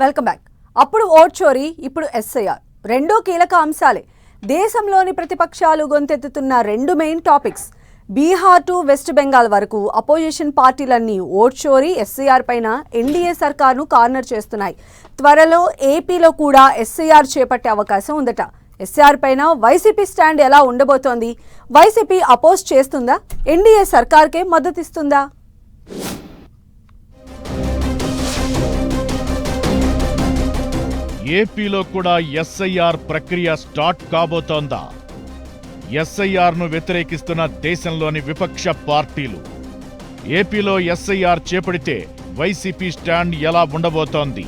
Welcome back. అప్పుడు vote చోరీ, ఇప్పుడు ఎస్ఐఆర్ రెండూ కీలక అంశాలే. దేశంలోని ప్రతిపక్షాలు గొంతెత్తుతున్న రెండు main topics. Bihar to west Bengal వరకు అపోజిషన్ పార్టీలన్నీ ఓట్ చోరీ, ఎస్ఐఆర్ పైన ఎన్డీఏ సర్కార్ను కార్నర్ చేస్తున్నాయి. త్వరలో ఏపీలో కూడా ఎస్ఐఆర్ చేపట్టే అవకాశం ఉందట. ఎస్ఐఆర్ పైన వైసీపీ స్టాండ్ ఎలా ఉండబోతోంది? వైసీపీ అపోజ్ చేస్తుందా? ఎన్డీఏ సర్కార్కే మద్దతిస్తుందా? ఏపీలో కూడా ఎస్ఐఆర్ ప్రక్రియ స్టార్ట్ కాబోతోందా? ఎస్ఐఆర్ను వ్యతిరేకిస్తున్న దేశంలోని విపక్ష పార్టీలు. ఏపీలో ఎస్ఐఆర్ చేపడితే వైసీపీ స్టాండ్ ఎలా ఉండబోతోంది?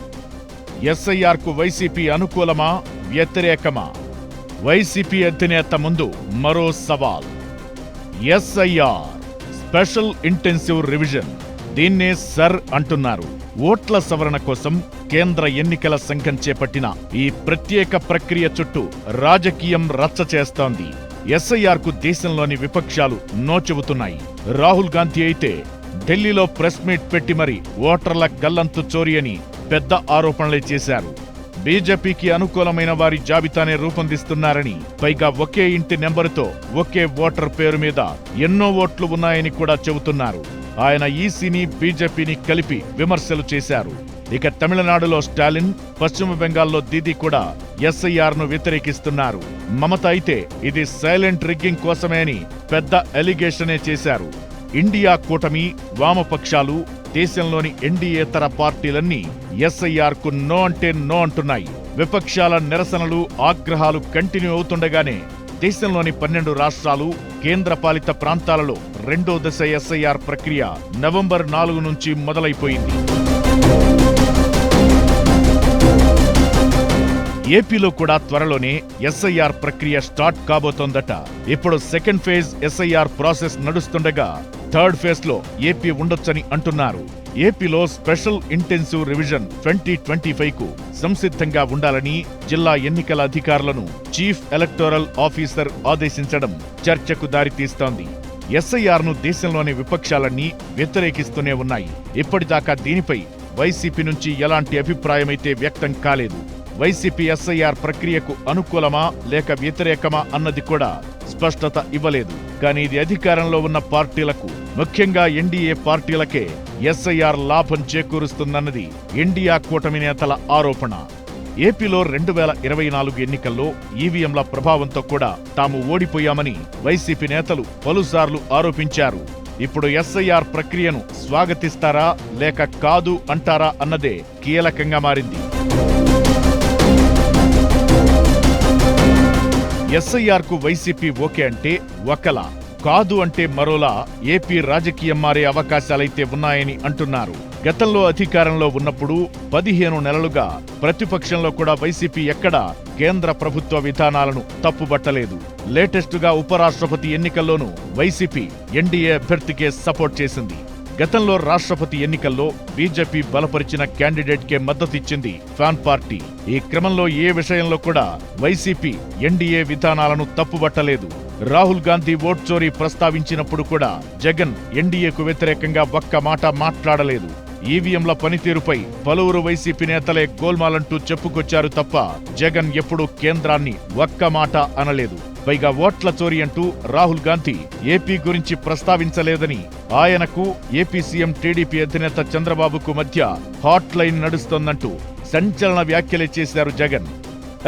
ఎస్ఐఆర్కు వైసీపీ అనుకూలమా, వ్యతిరేకమా? వైసీపీ అధినేత ముందు మరో సవాల్. ఎస్ఐఆర్ స్పెషల్ ఇంటెన్సివ్ రివిజన్, దీన్నే సర్ అంటున్నారు. ఓట్ల సవరణ కోసం కేంద్ర ఎన్నికల సంఘం చేపట్టిన ఈ ప్రత్యేక ప్రక్రియ చుట్టూ రాజకీయం రచ్చ చేస్తోంది. ఎస్ఐఆర్కు దేశంలోని విపక్షాలు నో చెబుతున్నాయి. రాహుల్ గాంధీ అయితే ఢిల్లీలో ప్రెస్ మీట్ పెట్టి మరి ఓటర్ల గల్లంతు చోరీ అని పెద్ద ఆరోపణలే చేశారు. బీజేపీకి అనుకూలమైన వారి జాబితానే రూపొందిస్తున్నారని, పైగా ఒకే ఇంటి నెంబరుతో ఒకే ఓటర్ పేరు మీద ఎన్నో ఓట్లు ఉన్నాయని కూడా చెబుతున్నారు. ఆయన ఈసీని, బీజేపీని కలిపి విమర్శలు చేశారు. ఇక తమిళనాడులో స్టాలిన్, పశ్చిమ బెంగాల్లో దీదీ కూడా ఎస్ఐఆర్ను వ్యతిరేకిస్తున్నారు. మమత అయితే ఇది సైలెంట్ రిగ్గింగ్ కోసమే అని పెద్ద ఎలిగేషనే చేశారు. ఇండియా కూటమి, వామపక్షాలు, దేశంలోని ఎన్డీయేతర పార్టీలన్నీ ఎస్ఐఆర్కు నో అంటే నో అంటున్నాయి. విపక్షాల నిరసనలు, ఆగ్రహాలు కంటిన్యూ అవుతుండగానే దేశంలోని 12 రాష్ట్రాలు, కేంద్రపాలిత ప్రాంతాలలో రెండో దశ ఎస్ఐఆర్ ప్రక్రియ నవంబర్ 4 నుంచి మొదలైపోయింది. ఏపీలో కూడా త్వరలోనే ఎస్ఐఆర్ ప్రక్రియ స్టార్ట్ కాబోతోందట. ఇప్పుడు సెకండ్ ఫేజ్ ఎస్ఐఆర్ ప్రాసెస్ నడుస్తుండగా థర్డ్ ఫేజ్ లో ఏపీ ఉండొచ్చని అంటున్నారు. ఏపీలో స్పెషల్ ఇంటెన్సివ్ రివిజన్ 2025కు సంసిద్ధంగా ఉండాలని జిల్లా ఎన్నికల అధికారులను చీఫ్ ఎలక్టోరల్ ఆఫీసర్ ఆదేశించడం చర్చకు దారితీస్తోంది. ఎస్ఐఆర్ను దేశంలోని విపక్షాలన్నీ వ్యతిరేకిస్తూనే ఉన్నాయి. ఇప్పటిదాకా దీనిపై వైసీపీ నుంచి ఎలాంటి అభిప్రాయమైతే వ్యక్తం కాలేదు. వైసీపీ ఎస్ఐఆర్ ప్రక్రియకు అనుకూలమా లేక వ్యతిరేకమా అన్నది కూడా స్పష్టత ఇవ్వలేదు. కానీ ఇది అధికారంలో ఉన్న పార్టీలకు, ముఖ్యంగా ఎన్డీఏ పార్టీలకే ఎస్ఐఆర్ లాభం చేకూరుస్తుందన్నది ఇండియా కూటమి నేతల ఆరోపణ. ఏపీలో 2024 ఎన్నికల్లో ఈవీఎంల ప్రభావంతో కూడా తాము ఓడిపోయామని వైసీపీ నేతలు పలుసార్లు ఆరోపించారు. ఇప్పుడు ఎస్ఐఆర్ ప్రక్రియను స్వాగతిస్తారా లేక కాదు అంటారా అన్నదే కీలకంగా మారింది. ఎస్ఐఆర్కు వైసీపీ ఓకే అంటే ఒకలా, కాదు అంటే మరోలా ఏపీ రాజకీయం మారే అవకాశాలైతే ఉన్నాయని అంటున్నారు. గతంలో అధికారంలో ఉన్నప్పుడు 15 నెలలుగా ప్రతిపక్షంలో కూడా వైసీపీ ఎక్కడా కేంద్ర ప్రభుత్వ విధానాలను తప్పుబట్టలేదు. లేటెస్టుగా ఉపరాష్ట్రపతి ఎన్నికల్లోనూ వైసీపీ ఎన్డీఏ అభ్యర్థికే సపోర్ట్ చేసింది. గతంలో రాష్ట్రపతి ఎన్నికల్లో బీజేపీ బలపరిచిన క్యాండిడేట్కే మద్దతిచ్చింది ఫ్యాన్ పార్టీ. ఈ క్రమంలో ఏ విషయంలో కూడా వైసీపీ ఎన్డీఏ విధానాలను తప్పుబట్టలేదు. రాహుల్ గాంధీ ఓట్ చోరీ ప్రస్తావించినప్పుడు కూడా జగన్ ఎన్డీఏకు వ్యతిరేకంగా ఒక్క మాట మాట్లాడలేదు. ఈవీఎంల పనితీరుపై పలువురు వైసీపీ నేతలే గోల్మాలంటూ చెప్పుకొచ్చారు తప్ప జగన్ ఎప్పుడూ కేంద్రాన్ని ఒక్క మాట అనలేదు. పైగా ఓట్ల చోరీ అంటూ రాహుల్ గాంధీ ఏపీ గురించి ప్రస్తావించలేదని, ఆయనకు ఏపీ సీఎం టీడీపీ అధినేత చంద్రబాబుకు మధ్య హాట్ లైన్ నడుస్తోందంటూ సంచలన వ్యాఖ్యలే చేశారు జగన్.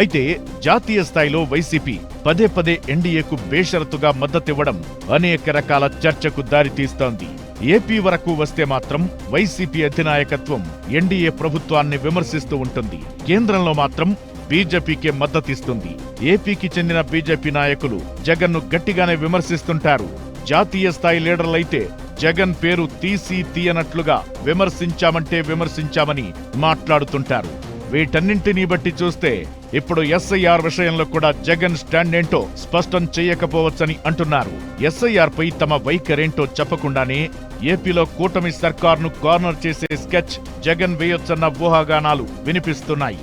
అయితే జాతీయ స్థాయిలో వైసీపీ పదే పదే ఎన్డీఏకు బేషరతుగా మద్దతివ్వడం అనేక రకాల చర్చకు దారితీస్తోంది. ఏపీ వరకు వస్తే మాత్రం వైసీపీ అధినాయకత్వం ఎన్డీఏ ప్రభుత్వాన్ని విమర్శిస్తూ ఉంటుంది. కేంద్రంలో మాత్రం బీజేపీకే మద్దతిస్తుంది. ఏపీకి చెందిన బీజేపీ నాయకులు జగన్ను గట్టిగానే విమర్శిస్తుంటారు. జాతీయ స్థాయి లీడర్లైతే జగన్ పేరు తీసి తీయనట్లుగా విమర్శించామంటే విమర్శించామని మాట్లాడుతుంటారు. వీటన్నింటినీ బట్టి చూస్తే ఇప్పుడు ఎస్ఐఆర్ విషయంలో కూడా జగన్ స్టాండ్ ఏంటో స్పష్టం చేయకపోవచ్చని అంటున్నారు. ఎస్ఐఆర్ పై తమ వైఖరేంటో చెప్పకుండానే ఏపీలో కూటమి సర్కార్ను కార్నర్ చేసే స్కెచ్ జగన్ వేయొచ్చన్న ఊహాగానాలు వినిపిస్తున్నాయి.